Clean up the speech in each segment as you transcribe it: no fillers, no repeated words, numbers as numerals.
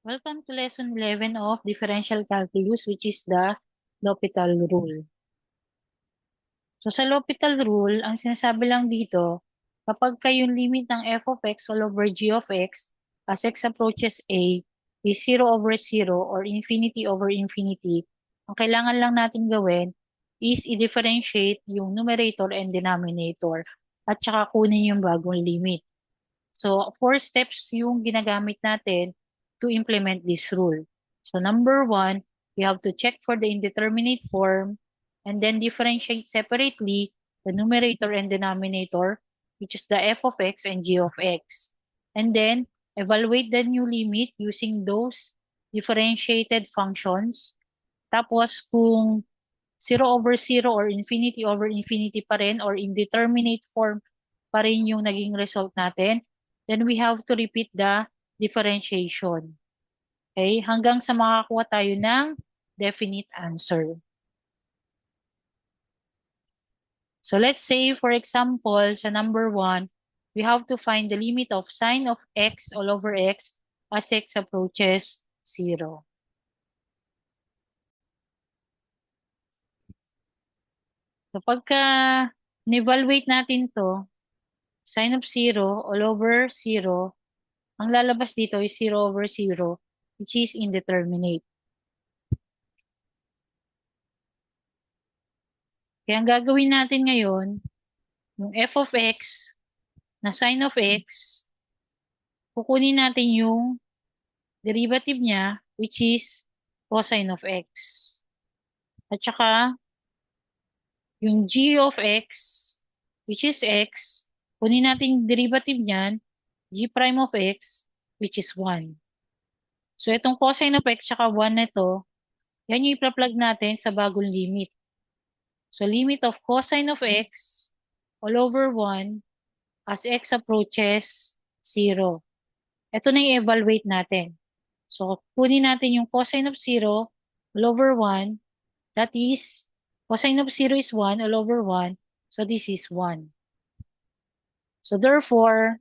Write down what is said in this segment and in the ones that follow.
Welcome to lesson 11 of differential calculus, which is the L'Hopital rule. So sa L'Hopital rule, ang sinasabi lang dito, kapag yung limit ng f of x all over g of x as x approaches a is 0 over 0 or infinity over infinity, ang kailangan lang natin gawin is i-differentiate yung numerator and denominator at saka kunin yung bagong limit. So, 4 steps yung ginagamit natin to implement this rule. So, number 1, we have to check for the indeterminate form and then differentiate separately the numerator and denominator, which is the f of x and g of x. And then, evaluate the new limit using those differentiated functions. Tapos, kung 0 over 0 or infinity over infinity pa rin or indeterminate form pa rin yung naging result natin, then we have to repeat the differentiation. Okay? Hanggang sa makakuha tayo ng definite answer. So let's say, for example, sa number 1, we have to find the limit of sine of x all over x as x approaches 0. So pagka ni-evaluate natin to, sine of 0 all over 0, ang lalabas dito is 0 over 0, which is indeterminate. Kaya ang gagawin natin ngayon, yung f of x na sine of x, kukunin natin yung derivative niya, which is cosine of x. At saka, yung g of x, which is x, kunin natin yung derivative niyan, g prime of x, which is 1. So, itong cosine of x saka 1 na ito, yan yung ipa-plug natin sa bagong limit. So, limit of cosine of x all over 1 as x approaches 0. Ito na yung evaluate natin. So, kunin natin yung cosine of 0 all over 1. That is, cosine of 0 is 1 all over 1. So, this is 1. So, therefore,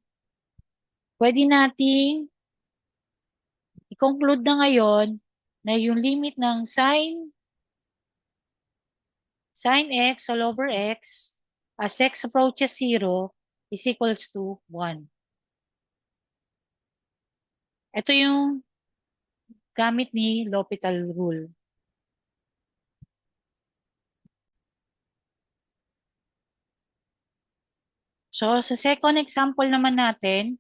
pwede nating i-conclude na ngayon na yung limit ng sine x all over x as x approaches 0 is equals to 1. Ito yung gamit ni L'Hopital rule. So, sa second example naman natin,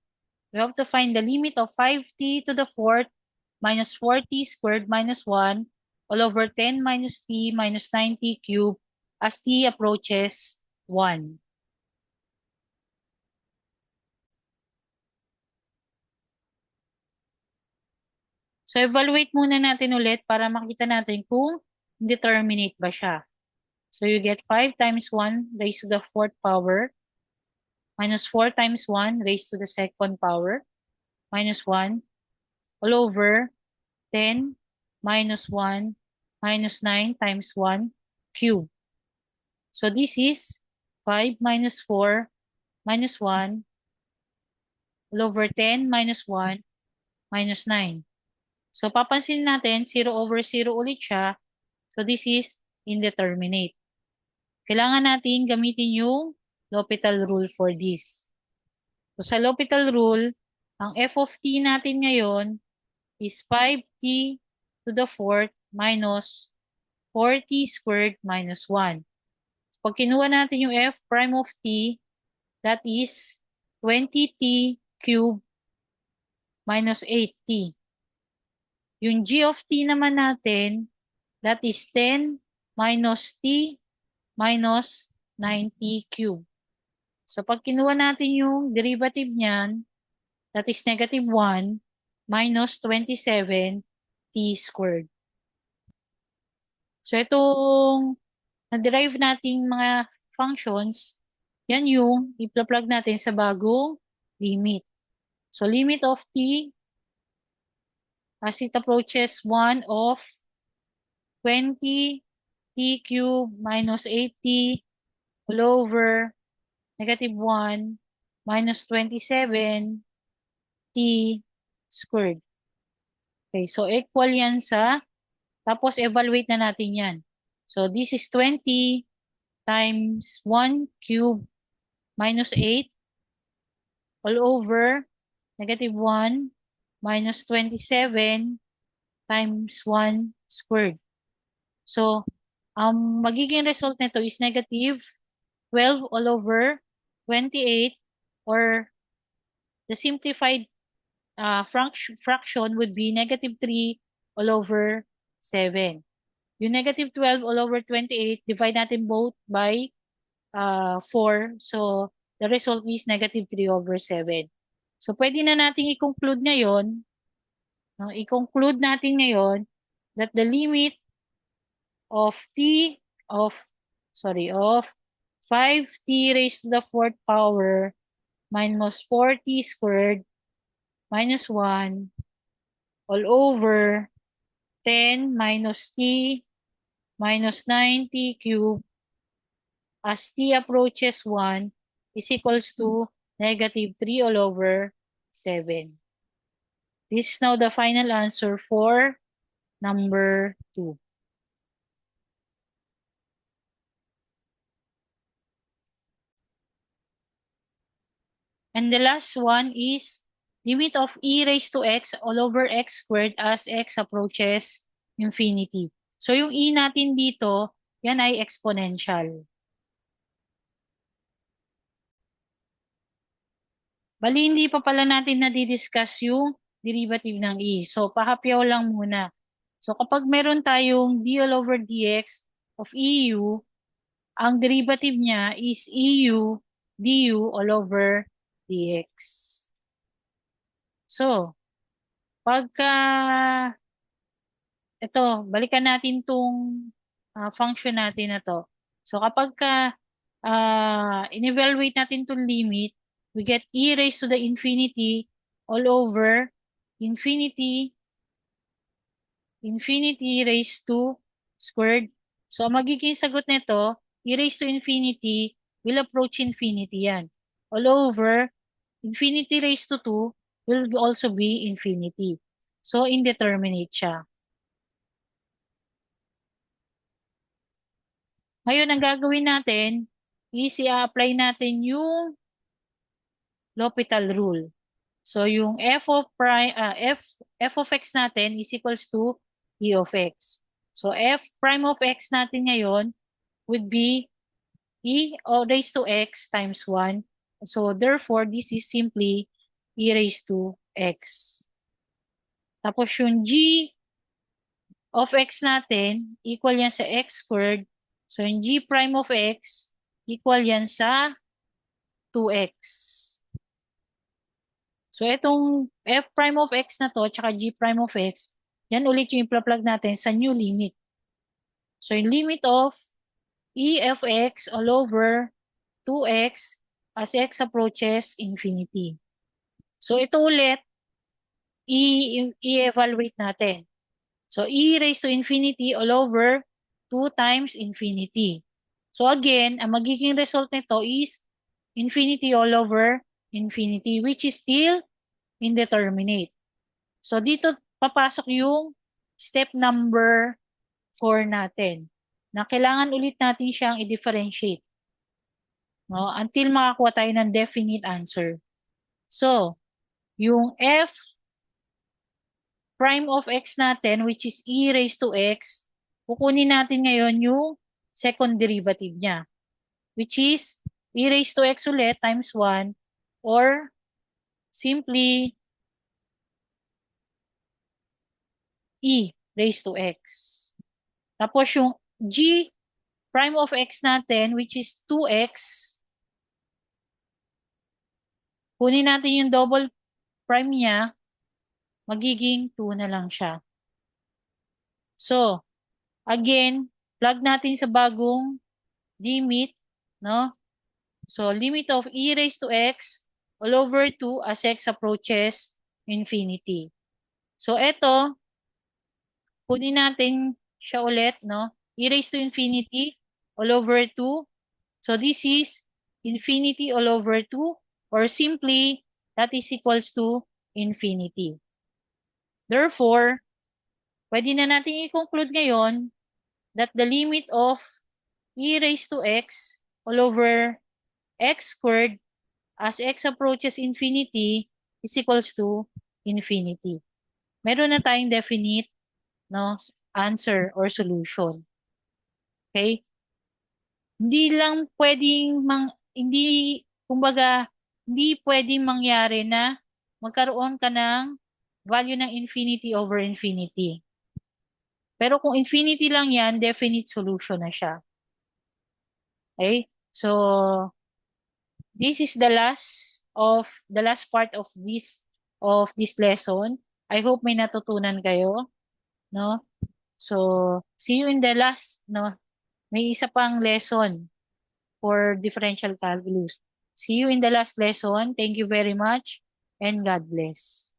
we have to find the limit of 5t to the fourth minus 4t squared minus 1 all over 10 minus t minus 9t cubed as t approaches 1. So, evaluate muna natin ulit para makita natin kung indeterminate ba siya. So, you get 5 times 1 raised to the fourth power minus 4 times 1 raised to the second power minus 1 all over 10 minus 1 minus 9 times 1 cube. So, this is 5 minus 4 minus 1 all over 10 minus 1 minus 9. So, papansin natin, 0 over 0 ulit siya. So, this is indeterminate. Kailangan natin gamitin yung L'Hopital rule for this. So, sa L'Hopital rule, ang f of t natin ngayon is 5t to the fourth minus 4t squared minus 1. So, pag kinuha natin yung f prime of t, that is 20t cubed minus 8t. Yung g of t naman natin, that is 10 minus t minus 9t cubed. So, pag kinuha natin yung derivative niyan, that is negative 1 minus 27t squared. So, itong na-derive nating mga functions, yan yung i-plug natin sa bagong limit. So, limit of t as it approaches 1 of 20t cubed minus 8t all over negative 1 minus 27t squared. Okay, so equal yan sa, tapos evaluate na natin yan. So this is 20 times 1 cube minus 8 all over negative 1 minus 27 times 1 squared. So, ang magiging result nito is negative 12 all over 28, or the simplified fraction would be negative 3 all over 7. Yung negative 12 all over 28, divide natin both by 4. So, the result is negative 3 over 7. So, pwede na natin i-conclude ngayon, no? I-conclude natin ngayon that the limit of t of, of 5t raised to the fourth power minus 4t squared minus 1 all over 10 minus t minus 9t cubed as t approaches 1 is equals to negative 3 all over 7. This is now the final answer for number 2. And the last one is limit of e raised to x all over x squared as x approaches infinity. So yung e natin dito, yan ay exponential. Bali, hindi pa pala natin na-discuss yung derivative ng e. So, pahapyaw lang muna. So, kapag meron tayong d all over dx of eu, ang derivative niya is eu du all over dx. So, pagka, ito, balikan natin tong function natin na to. So, kapag in-evaluate natin tong limit, we get e raised to the infinity all over infinity raised to squared. So, ang magiging sagot nito, e raised to infinity will approach infinity yan. All over infinity raised to 2 will also be infinity. So, indeterminate siya. Ngayon, ang gagawin natin is i-apply natin yung L'Hopital rule. So, yung f of x natin is equals to e of x. So, f prime of x natin ngayon would be e raised to x times 1. So, therefore, this is simply e raised to x. Tapos, yung g of x natin, equal yan sa x squared. So, yung g prime of x, equal yan sa 2x. So, itong f prime of x na to, tsaka g prime of x, yan ulit yung i-plug natin sa new limit. So, yung limit of e of x all over 2x as x approaches infinity. So, ito ulit, i-evaluate natin. So, e raised to infinity all over 2 times infinity. So, again, ang magiging result nito is infinity all over infinity, which is still indeterminate. So, dito papasok yung step number 4 natin, na kailangan ulit natin siyang i-differentiate, no? Until makakuha tayo ng definite answer. So, yung f prime of x natin, which is e raised to x, kukunin natin ngayon yung second derivative niya, which is e raised to x ulit times 1, or simply e raised to x. Tapos yung g prime of x natin, which is 2x, kunin natin yung double prime niya, magiging 2 na lang siya. So, again, plug natin sa bagong limit, no? So, limit of e raised to x all over 2 as x approaches infinity. So, ito, kunin natin siya ulit, no? E raised to infinity all over 2. So, this is infinity all over 2, or simply, that is equals to infinity. Therefore, pwede na natin i-conclude ngayon that the limit of e raised to x all over x squared as x approaches infinity is equals to infinity. Meron na tayong definite, no, answer or solution. Okay? Hindi lang pwedeng hindi kumbaga hindi pwedeng mangyari na magkaroon ka ng value ng infinity over infinity. Pero kung infinity lang yan, definite solution na siya. Okay? So, this is the last part of this lesson. I hope may natutunan kayo, no? So, see you in the last, no? May isa pang lesson for differential calculus. See you in the last lesson. Thank you very much and God bless.